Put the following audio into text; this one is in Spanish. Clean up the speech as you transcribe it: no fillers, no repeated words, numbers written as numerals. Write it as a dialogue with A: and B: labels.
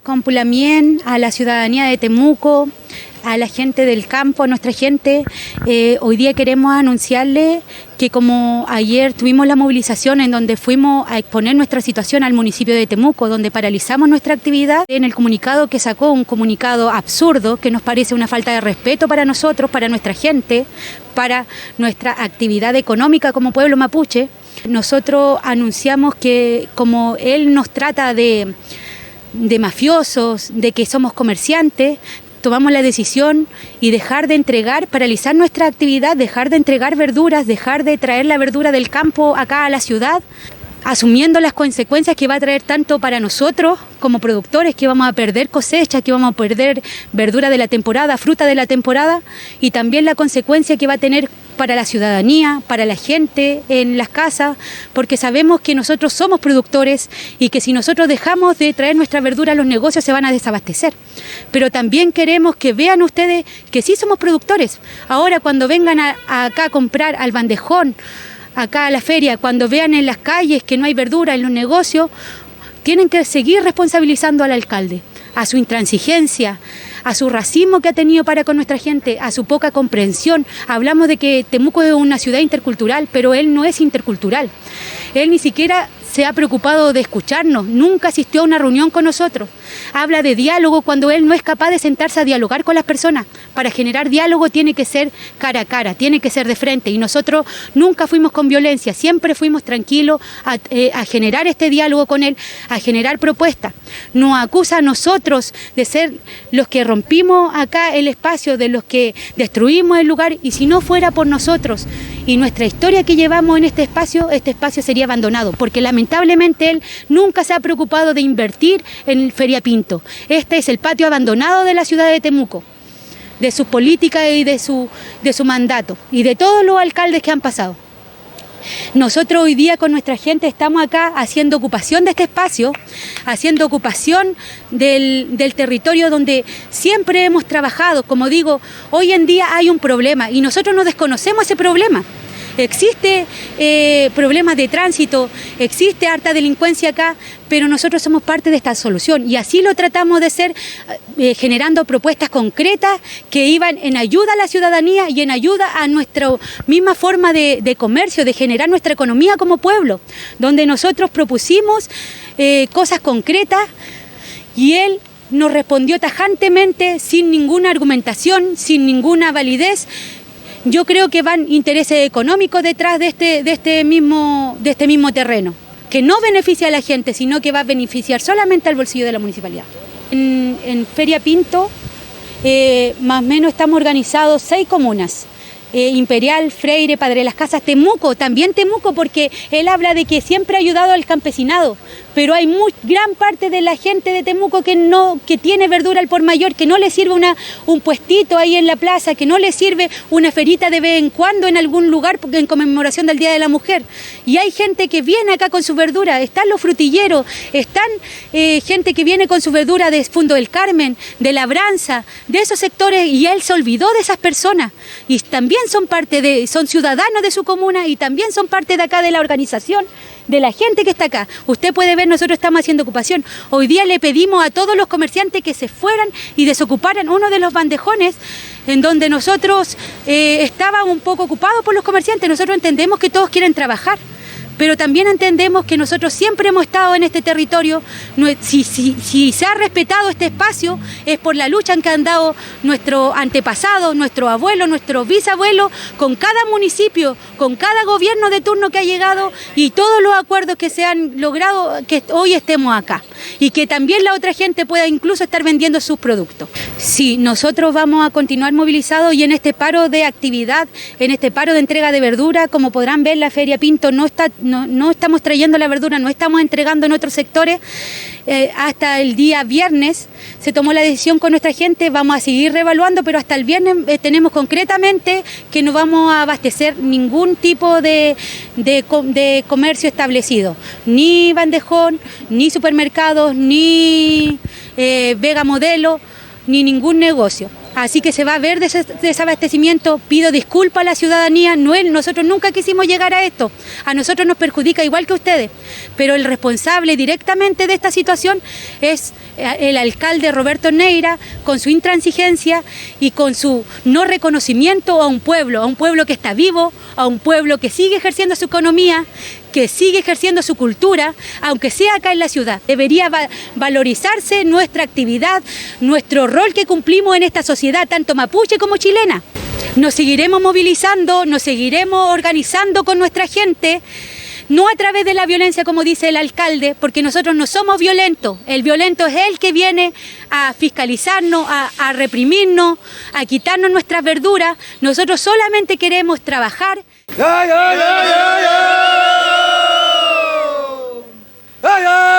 A: Compulamien, a la ciudadanía de Temuco, a la gente del campo, a nuestra gente, hoy día queremos anunciarle que como ayer tuvimos la movilización en donde fuimos a exponer nuestra situación al municipio de Temuco, donde paralizamos nuestra actividad, en el comunicado que sacó, un comunicado absurdo que nos parece una falta de respeto para nosotros, para nuestra gente, para nuestra actividad económica como pueblo mapuche. Nosotros anunciamos que como él nos trata de mafiosos, de que somos comerciantes, tomamos la decisión y dejar de entregar, paralizar nuestra actividad, dejar de entregar verduras, dejar de traer la verdura del campo acá a la ciudad, asumiendo las consecuencias que va a traer tanto para nosotros como productores, que vamos a perder cosecha, que vamos a perder verdura de la temporada, fruta de la temporada, y también la consecuencia que va a tener para la ciudadanía, para la gente en las casas, porque sabemos que nosotros somos productores y que si nosotros dejamos de traer nuestra verdura, los negocios se van a desabastecer. Pero también queremos que vean ustedes que sí somos productores. Ahora cuando vengan acá a comprar al bandejón, acá a la feria, cuando vean en las calles que no hay verdura en los negocios, tienen que seguir responsabilizando al alcalde, a su intransigencia, a su racismo que ha tenido para con nuestra gente, a su poca comprensión. Hablamos de que Temuco es una ciudad intercultural, pero él no es intercultural. Él ni siquiera se ha preocupado de escucharnos, nunca asistió a una reunión con nosotros. Habla de diálogo cuando él no es capaz de sentarse a dialogar con las personas. Para generar diálogo tiene que ser cara a cara, tiene que ser de frente, y nosotros nunca fuimos con violencia, siempre fuimos tranquilos a generar este diálogo con él, a generar propuestas. Nos acusa a nosotros de ser los que rompimos acá el espacio, de los que destruimos el lugar, y si no fuera por nosotros y nuestra historia que llevamos en este espacio sería abandonado, porque lamentablemente él nunca se ha preocupado de invertir en Feria Pinto. Este es el patio abandonado de la ciudad de Temuco, de su política y de su mandato, y de todos los alcaldes que han pasado. Nosotros hoy día con nuestra gente estamos acá haciendo ocupación de este espacio, haciendo ocupación del territorio donde siempre hemos trabajado. Como digo, hoy en día hay un problema y nosotros no desconocemos ese problema. Existe problemas de tránsito, existe harta delincuencia acá, pero nosotros somos parte de esta solución y así lo tratamos de ser, generando propuestas concretas que iban en ayuda a la ciudadanía y en ayuda a nuestra misma forma de comercio, de generar nuestra economía como pueblo, donde nosotros propusimos cosas concretas y él nos respondió tajantemente, sin ninguna argumentación, sin ninguna validez. Yo creo que van intereses económicos detrás de este mismo terreno, que no beneficia a la gente, sino que va a beneficiar solamente al bolsillo de la municipalidad. En Feria Pinto, más o menos estamos organizados 6 comunas. Imperial, Freire, Padre Las Casas, Temuco, también Temuco, porque él habla de que siempre ha ayudado al campesinado, pero hay gran parte de la gente de Temuco que tiene verdura al por mayor, que no le sirve un puestito ahí en la plaza, que no le sirve una ferita de vez en cuando en algún lugar en conmemoración del Día de la Mujer. Y hay gente que viene acá con su verdura, están los frutilleros, están gente que viene con su verdura de Fundo del Carmen, de Labranza, de esos sectores, y él se olvidó de esas personas. Y también son ciudadanos de su comuna y también son parte de acá de la organización, de la gente que está acá. Usted puede ver, nosotros estamos haciendo ocupación. Hoy día le pedimos a todos los comerciantes que se fueran y desocuparan uno de los bandejones en donde nosotros estábamos un poco ocupados por los comerciantes. Nosotros entendemos que todos quieren trabajar, pero también entendemos que nosotros siempre hemos estado en este territorio. Si se ha respetado este espacio es por la lucha en que han dado nuestros antepasados, nuestro abuelo, nuestro bisabuelo, con cada municipio, con cada gobierno de turno que ha llegado y todos los acuerdos que se han logrado, que hoy estemos acá y que también la otra gente pueda incluso estar vendiendo sus productos. Sí, nosotros vamos a continuar movilizados y en este paro de actividad, en este paro de entrega de verdura, como podrán ver, la Feria Pinto no estamos trayendo la verdura, no estamos entregando en otros sectores. Hasta el día viernes se tomó la decisión con nuestra gente, vamos a seguir reevaluando, pero hasta el viernes tenemos concretamente que no vamos a abastecer ningún tipo de comercio establecido, ni bandejón, ni supermercados, ni Vega Modelo, ni ningún negocio. Así que se va a ver desabastecimiento. Pido disculpas a la ciudadanía. Nosotros nunca quisimos llegar a esto. A nosotros nos perjudica igual que a ustedes. Pero el responsable directamente de esta situación es el alcalde Roberto Neira, con su intransigencia y con su no reconocimiento a un pueblo que está vivo, a un pueblo que sigue ejerciendo su economía, que sigue ejerciendo su cultura, aunque sea acá en la ciudad. Debería valorizarse nuestra actividad, nuestro rol que cumplimos en esta sociedad, tanto mapuche como chilena. Nos seguiremos movilizando, nos seguiremos organizando con nuestra gente, no a través de la violencia, como dice el alcalde, porque nosotros no somos violentos. El violento es el que viene a fiscalizarnos, a reprimirnos, a quitarnos nuestras verduras. Nosotros solamente queremos trabajar.
B: ¡Ya, ya, ya, ya, ya! ¡Ya, ya!